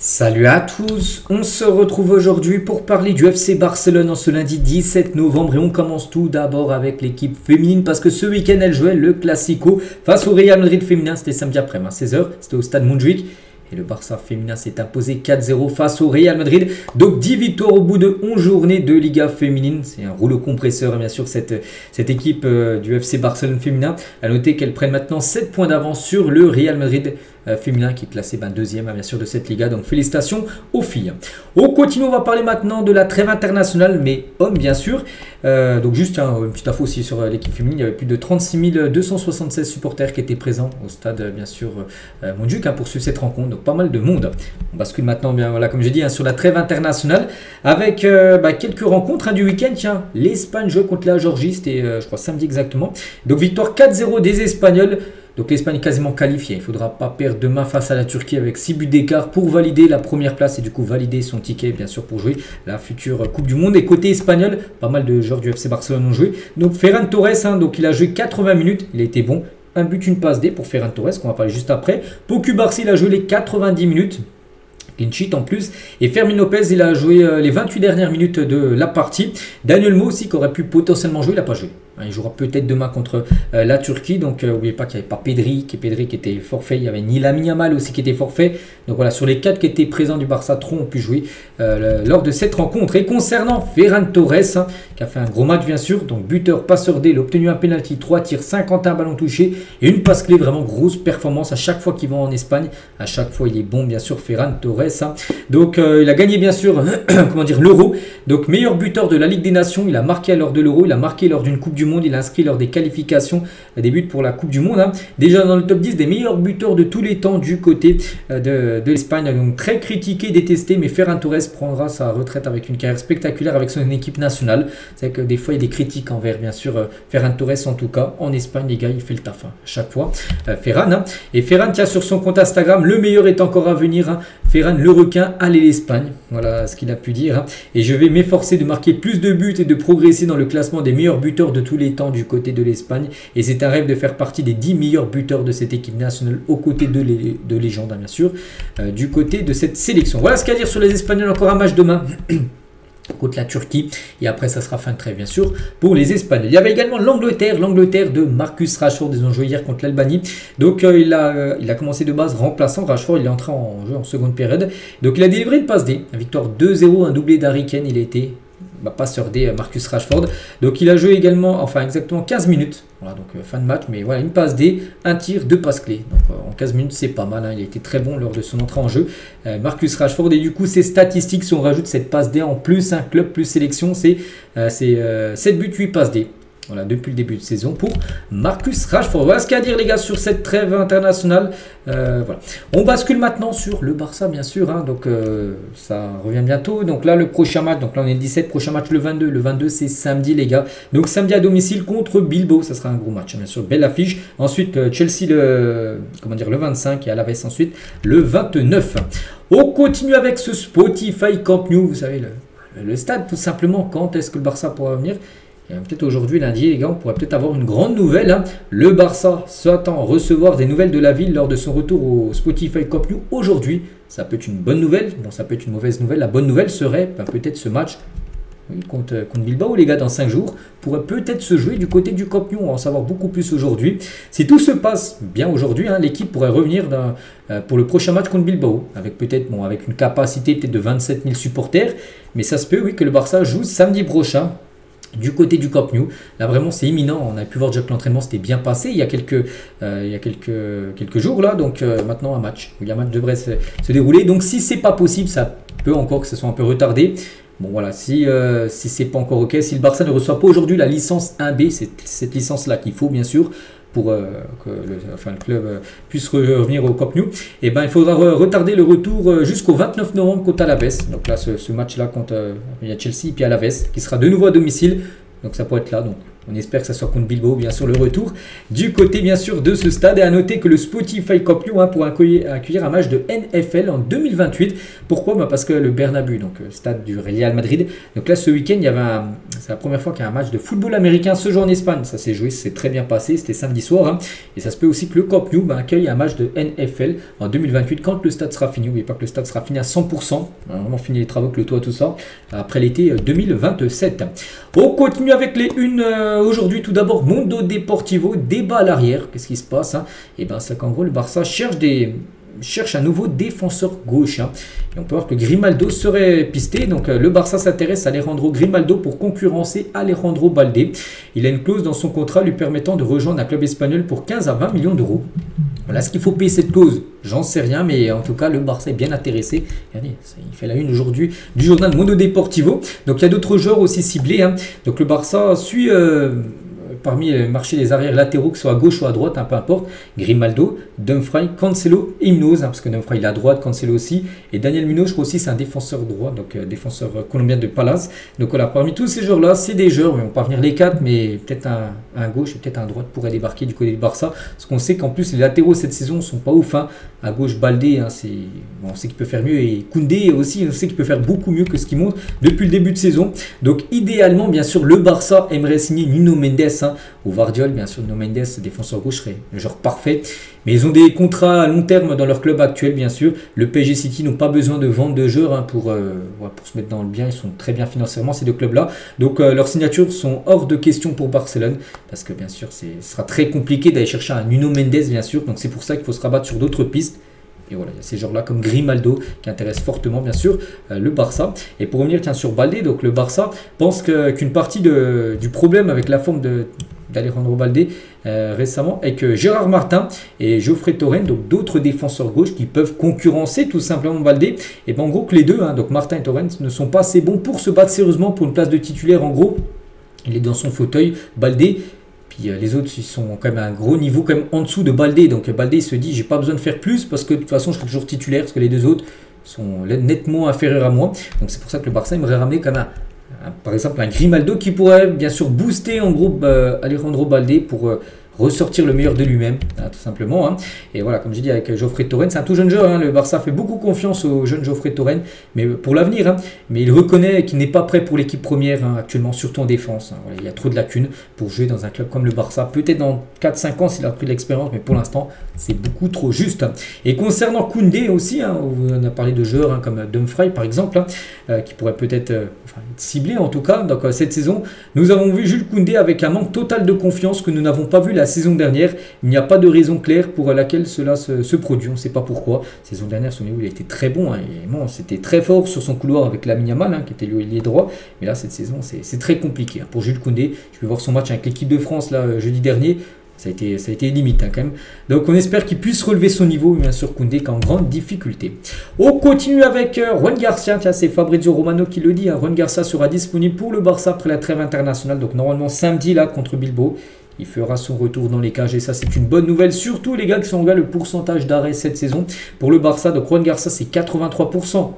Salut à tous, on se retrouve aujourd'hui pour parler du FC Barcelone en ce lundi 17 novembre et on commence tout d'abord avec l'équipe féminine parce que ce week-end elle jouait le Classico face au Real Madrid féminin, c'était samedi après, à 16 h, c'était au stade Montjuïc. Et le Barça féminin s'est imposé 4-0 face au Real Madrid. Donc 10 victoires au bout de 11 journées de Liga féminine. C'est un rouleau compresseur, bien sûr, cette équipe du FC Barcelone féminin. A noter qu'elle prenne maintenant 7 points d'avance sur le Real Madrid féminin qui est classé deuxième, bien sûr, de cette Liga. Donc félicitations aux filles. On continue, on va parler maintenant de la trêve internationale, mais hommes, bien sûr. Donc juste une petite info aussi sur l'équipe féminine. Il y avait plus de 36 276 supporters qui étaient présents au stade, bien sûr, Montjuïc pour suivre cette rencontre. Donc pas mal de monde. On bascule maintenant, bien voilà, comme j'ai dit, sur la trêve internationale avec quelques rencontres du week-end. Tiens, l'Espagne joue contre la Géorgie, c'était je crois samedi exactement. Donc victoire 4-0 des Espagnols. Donc l'Espagne est quasiment qualifiée. Il ne faudra pas perdre demain face à la Turquie avec 6 buts d'écart pour valider la première place et du coup valider son ticket, bien sûr, pour jouer la future Coupe du Monde. Et côté espagnol, pas mal de joueurs du FC Barcelone ont joué. Donc Ferran Torres, donc il a joué 80 minutes, il a été bon. Un but, une passe D pour Ferran Torres, qu'on va parler juste après. Poku Barsi, il a joué les 90 minutes. Clean sheet en plus. Et Fermin Lopez, il a joué les 28 dernières minutes de la partie. Daniel Mo aussi, qui aurait pu potentiellement jouer, il n'a pas joué. Il jouera peut-être demain contre la Turquie. Donc, n'oubliez pas qu'il n'y avait pas Pedri qui était forfait. Il y avait ni Lamine Yamal aussi qui était forfait. Donc voilà, sur les 4 qui étaient présents du Barça, 3 ont pu jouer lors de cette rencontre. Et concernant Ferran Torres, qui a fait un gros match bien sûr. Donc buteur, passeur D, il a obtenu un penalty, 3 tirs, 51 ballons touchés et une passe clé. Vraiment grosse performance à chaque fois qu'il va en Espagne. À chaque fois, il est bon bien sûr, Ferran Torres. Donc il a gagné bien sûr l'Euro. Donc meilleur buteur de la Ligue des Nations. Il a marqué lors de l'Euro. Il a marqué lors d'une Coupe du Monde. Il a inscrit lors des qualifications des buts pour la Coupe du Monde. Déjà dans le top 10 des meilleurs buteurs de tous les temps du côté de l'Espagne. Donc très critiqué, détesté, mais Ferran Torres prendra sa retraite avec une carrière spectaculaire avec son équipe nationale. C'est que des fois il y a des critiques envers bien sûr Ferran Torres, en tout cas en Espagne les gars, il fait le taf à chaque fois. Ferran. Et Ferran tient sur son compte Instagram: le meilleur est encore à venir. Ferran le requin, allez l'Espagne. Voilà ce qu'il a pu dire. Et je vais m'efforcer de marquer plus de buts et de progresser dans le classement des meilleurs buteurs de tous les temps du côté de l'Espagne. Et c'est un rêve de faire partie des 10 meilleurs buteurs de cette équipe nationale aux côtés de légendes, bien sûr, du côté de cette sélection. Voilà ce qu'il y a à dire sur les Espagnols. Encore un match demain contre la Turquie et après ça sera fin de trêve bien sûr pour les Espagnols. Il y avait également l'Angleterre de Marcus Rashford. Ils ont joué hier contre l'Albanie. Donc il a commencé de base remplaçant. Rashford, il est entré en jeu en seconde période. Donc il a délivré une passe D, une victoire 2-0, un doublé d'Harry Kane. Il a été passeur D, Marcus Rashford. Donc il a joué également, exactement 15 minutes. Voilà, donc fin de match, mais voilà, une passe D, un tir, 2 passes clés. Donc en 15 minutes, c'est pas mal. Il a été très bon lors de son entrée en jeu. Marcus Rashford, et du coup, ses statistiques, si on rajoute cette passe D en plus, un club plus sélection, c'est 7 buts, 8 passes D. Voilà, depuis le début de saison pour Marcus Rashford. Voilà ce qu'il y a à dire les gars sur cette trêve internationale. Voilà. On bascule maintenant sur le Barça bien sûr. Donc ça revient bientôt. Donc là le prochain match, donc là on est le 17, prochain match le 22. Le 22 c'est samedi les gars. Donc samedi à domicile contre Bilbao. Ça sera un gros match bien sûr, belle affiche. Ensuite Chelsea le 25 et Alaves ensuite le 29. On continue avec ce Spotify Camp Nou. Vous savez le stade tout simplement. Quand est-ce que le Barça pourra venir? Peut-être aujourd'hui, lundi, les gars, on pourrait peut-être avoir une grande nouvelle. Le Barça s'attend à recevoir des nouvelles de la ville lors de son retour au Spotify Camp Nou aujourd'hui. Ça peut être une bonne nouvelle, bon, ça peut être une mauvaise nouvelle. La bonne nouvelle serait peut-être ce match contre Bilbao, les gars, dans 5 jours, pourrait peut-être se jouer du côté du Camp Nou. On va en savoir beaucoup plus aujourd'hui. Si tout se passe bien aujourd'hui, l'équipe pourrait revenir pour le prochain match contre Bilbao, avec peut-être avec une capacité peut-être de 27 000 supporters. Mais ça se peut, oui, que le Barça joue samedi prochain du côté du Camp Nou. Là vraiment c'est imminent. On a pu voir déjà que l'entraînement s'était bien passé il y a quelques jours là. Donc maintenant un match devrait se dérouler. Donc si c'est pas possible, ça peut encore que ce soit un peu retardé. Bon voilà, si c'est pas encore ok, si le Barça ne reçoit pas aujourd'hui la licence 1B, c'est cette licence là qu'il faut bien sûr pour que le club puisse revenir au Camp Nou, et il faudra retarder le retour jusqu'au 29 novembre contre Alaves. Donc là, ce match-là contre il y a Chelsea et puis Alaves qui sera de nouveau à domicile. Donc ça pourrait être là. Donc On espère que ça soit contre Bilbao, bien sûr, le retour du côté, bien sûr, de ce stade. Et à noter que le Spotify Cup Lyon pour accueillir un match de NFL en 2028. Pourquoi? Parce que le Bernabeu, donc stade du Real Madrid. Donc là, ce week-end, c'est la première fois qu'il y a un match de football américain ce jour en Espagne. Ça s'est joué, c'est très bien passé. C'était samedi soir. Et ça se peut aussi que le Camp Nou accueille un match de NFL en 2028 quand le stade sera fini. N'oubliez pas que le stade sera fini à 100%. On a vraiment fini les travaux avec le toit, tout ça, après l'été 2027. On continue avec les unes aujourd'hui. Tout d'abord, Mundo Deportivo, débat à l'arrière. Qu'est-ce qui se passe? Et bien, c'est qu'en gros, le Barça cherche un nouveau défenseur gauche. Et on peut voir que Grimaldo serait pisté. Donc le Barça s'intéresse à Alejandro Grimaldo pour concurrencer Alejandro Baldé. Il a une clause dans son contrat lui permettant de rejoindre un club espagnol pour 15 à 20 millions d'euros. Voilà, ce qu'il faut payer cette clause, j'en sais rien, mais en tout cas le Barça est bien intéressé. Regardez, il fait la une aujourd'hui du journal Mundo Deportivo. Donc il y a d'autres joueurs aussi ciblés. Donc le Barça suit parmi le marché des arrières latéraux, que ce soit à gauche ou à droite, peu importe, Grimaldo, Dumfries, Cancelo et Munoz, parce que Dumfries il est à droite, Cancelo aussi, et Daniel Munoz, je crois aussi, c'est un défenseur droit, donc défenseur colombien de Palace. Donc voilà, parmi tous ces joueurs-là, c'est des joueurs, ils vont pas venir les quatre, mais peut-être un gauche et peut-être un droite pourrait débarquer du côté du Barça, parce qu'on sait qu'en plus les latéraux cette saison sont pas ouf. À gauche, Baldé, on sait qu'il peut faire mieux, et Koundé aussi, on sait qu'il peut faire beaucoup mieux que ce qu'il montre depuis le début de saison. Donc idéalement, bien sûr, le Barça aimerait signer Nuno Mendes au Vardiol. Bien sûr, Nuno Mendes, défenseur gauche, serait le genre parfait. Mais ils ont des contrats à long terme dans leur club actuel, bien sûr. Le PSG City n'ont pas besoin de vendre de joueurs pour se mettre dans le bien. Ils sont très bien financièrement, ces deux clubs-là. Donc leurs signatures sont hors de question pour Barcelone, parce que bien sûr, ce sera très compliqué d'aller chercher un Nuno Mendes, bien sûr. Donc c'est pour ça qu'il faut se rabattre sur d'autres pistes. Et voilà, il y a ces joueurs-là comme Grimaldo qui intéressent fortement, bien sûr, le Barça. Et pour revenir sur Baldé, donc le Barça pense qu'une partie du problème avec la forme d'Alejandro Baldé récemment est que Gérard Martin et Geoffrey Torrent, donc d'autres défenseurs gauche qui peuvent concurrencer tout simplement Baldé, et bien en gros que les deux, donc Martin et Torrent, ne sont pas assez bons pour se battre sérieusement pour une place de titulaire. En gros, il est dans son fauteuil, Baldé. Les autres, ils sont quand même à un gros niveau, quand même en dessous de Baldé. Donc Baldé il se dit, j'ai pas besoin de faire plus parce que de toute façon, je serai toujours titulaire, parce que les deux autres sont nettement inférieurs à moi. Donc c'est pour ça que le Barça aimerait ramener quand même par exemple un Grimaldo qui pourrait bien sûr booster en gros Alejandro Baldé pour ressortir le meilleur de lui-même, tout simplement. Et voilà, comme j'ai dit avec Geoffrey Torrent, c'est un tout jeune joueur. Le Barça fait beaucoup confiance au jeune Geoffrey Torrent, mais pour l'avenir. Mais il reconnaît qu'il n'est pas prêt pour l'équipe première actuellement, surtout en défense. Voilà, il y a trop de lacunes pour jouer dans un club comme le Barça. Peut-être dans 4-5 ans s'il a pris de l'expérience, mais pour l'instant, c'est beaucoup trop juste. Et concernant Koundé aussi, on a parlé de joueurs comme Dumfries par exemple, qui pourrait peut-être être ciblé en tout cas. Donc cette saison, nous avons vu Jules Koundé avec un manque total de confiance que nous n'avons pas vu la saison dernière. Il n'y a pas de raison claire pour laquelle cela se produit. On ne sait pas pourquoi. La saison dernière, son niveau il a été très bon. C'était très fort sur son couloir avec Lamine Yamal, qui était l'ailier droit. Mais là, cette saison, c'est très compliqué pour Jules Koundé. Je vais voir son match avec l'équipe de France là, jeudi dernier. Ça a été limite quand même. Donc on espère qu'il puisse relever son niveau, bien sûr Koundé qui est en grande difficulté. On continue avec Juan Garcia. Tiens, c'est Fabrizio Romano qui le dit. Juan Garcia sera disponible pour le Barça après la trêve internationale. Donc normalement samedi là contre Bilbao. Il fera son retour dans les cages et ça c'est une bonne nouvelle. Surtout les gars qui sont le pourcentage d'arrêt cette saison pour le Barça. Donc Juan Garcia c'est 83%.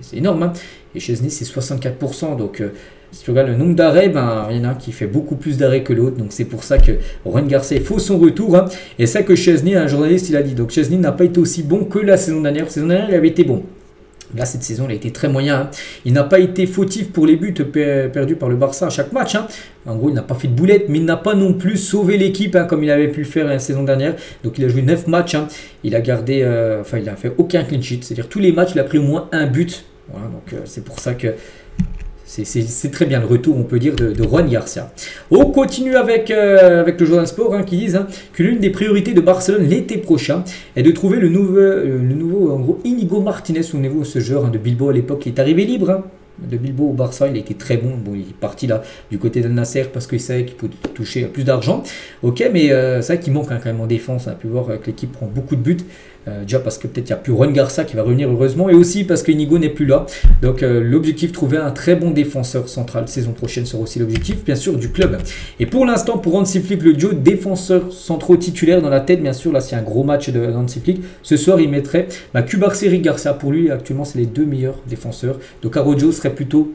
C'est énorme. Et Chesney c'est 64%. Donc si tu regardes le nombre d'arrêts, il y en a un qui fait beaucoup plus d'arrêts que l'autre. Donc c'est pour ça que Juan Garcia faut son retour. Et ça que Chesney, un journaliste, il a dit. Donc Chesney n'a pas été aussi bon que la saison dernière. La saison dernière, il avait été bon. Là, cette saison, il a été très moyen. Il n'a pas été fautif pour les buts perdus par le Barça à chaque match. En gros, il n'a pas fait de boulette, mais il n'a pas non plus sauvé l'équipe comme il avait pu le faire la saison dernière. Donc, il a joué 9 matchs. Il a gardé, il n'a fait aucun clean sheet. C'est-à-dire, tous les matchs, il a pris au moins un but. Voilà, donc c'est pour ça que c'est très bien le retour, on peut dire, de Juan Garcia. On continue avec le journal Sport qui disent que l'une des priorités de Barcelone l'été prochain est de trouver le nouveau en gros, Inigo Martinez. Souvenez-vous, ce joueur de Bilbao à l'époque qui est arrivé libre. De Bilbao au Barça, il a été très bon. Bon, il est parti là du côté d'Al Nasser parce qu'il savait qu'il pouvait toucher plus d'argent. Ok, mais c'est vrai qu'il manque quand même en défense. On a pu voir que l'équipe prend beaucoup de buts. Déjà parce que peut-être il n'y a plus Juan Garcia qui va revenir heureusement et aussi parce que Inigo n'est plus là. Donc l'objectif, trouver un très bon défenseur central saison prochaine sera aussi l'objectif bien sûr du club. Et pour l'instant, pour Hansi Flick, le duo défenseurs centraux titulaires dans la tête, bien sûr, là c'est un gros match de Hansi Flick. Ce soir il mettrait Cubarsí et Garcia. Pour lui actuellement c'est les deux meilleurs défenseurs. Donc Araujo serait plutôt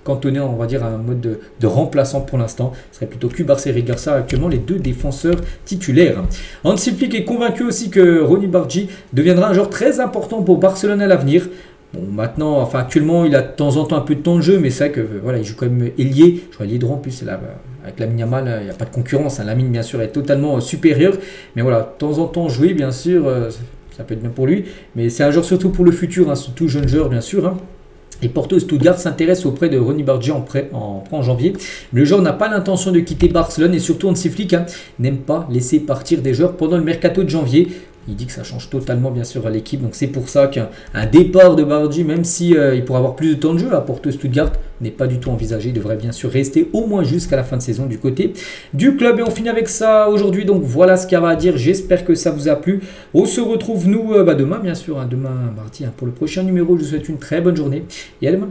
cantonné, on va dire, à un mode de remplaçant pour l'instant. Ce serait plutôt Cubarsí et Eric Garcia, actuellement les deux défenseurs titulaires. Hansi Flick est convaincu aussi que Ronny Bargi deviendra un joueur très important pour Barcelone à l'avenir. Bon, maintenant, enfin actuellement, il a de temps en temps un peu de temps de jeu, mais c'est vrai que voilà, il joue quand même ailier. Je vois ailier droit en plus, là, avec Lamine Yamal, il n'y a pas de concurrence. Hein. Lamine, bien sûr, est totalement supérieur, mais voilà, de temps en temps jouer, bien sûr, ça peut être bien pour lui. Mais c'est un joueur surtout pour le futur, hein, surtout jeune joueur, bien sûr. Hein. Et Porto Stuttgart s'intéresse auprès de Ronny Bargi en prêt en janvier. Le joueur n'a pas l'intention de quitter Barcelone et surtout Hansi Flick n'aime pas laisser partir des joueurs pendant le mercato de janvier. Il dit que ça change totalement bien sûr à l'équipe, donc c'est pour ça qu'un départ de Bargi, même si il pourrait avoir plus de temps de jeu à Porto Stuttgart, n'est pas du tout envisagé. Il devrait bien sûr rester au moins jusqu'à la fin de saison du côté du club. Et on finit avec ça aujourd'hui, donc voilà ce qu'il y avait à dire. J'espère que ça vous a plu. On se retrouve nous demain bien sûr, demain mardi pour le prochain numéro. Je vous souhaite une très bonne journée et à demain.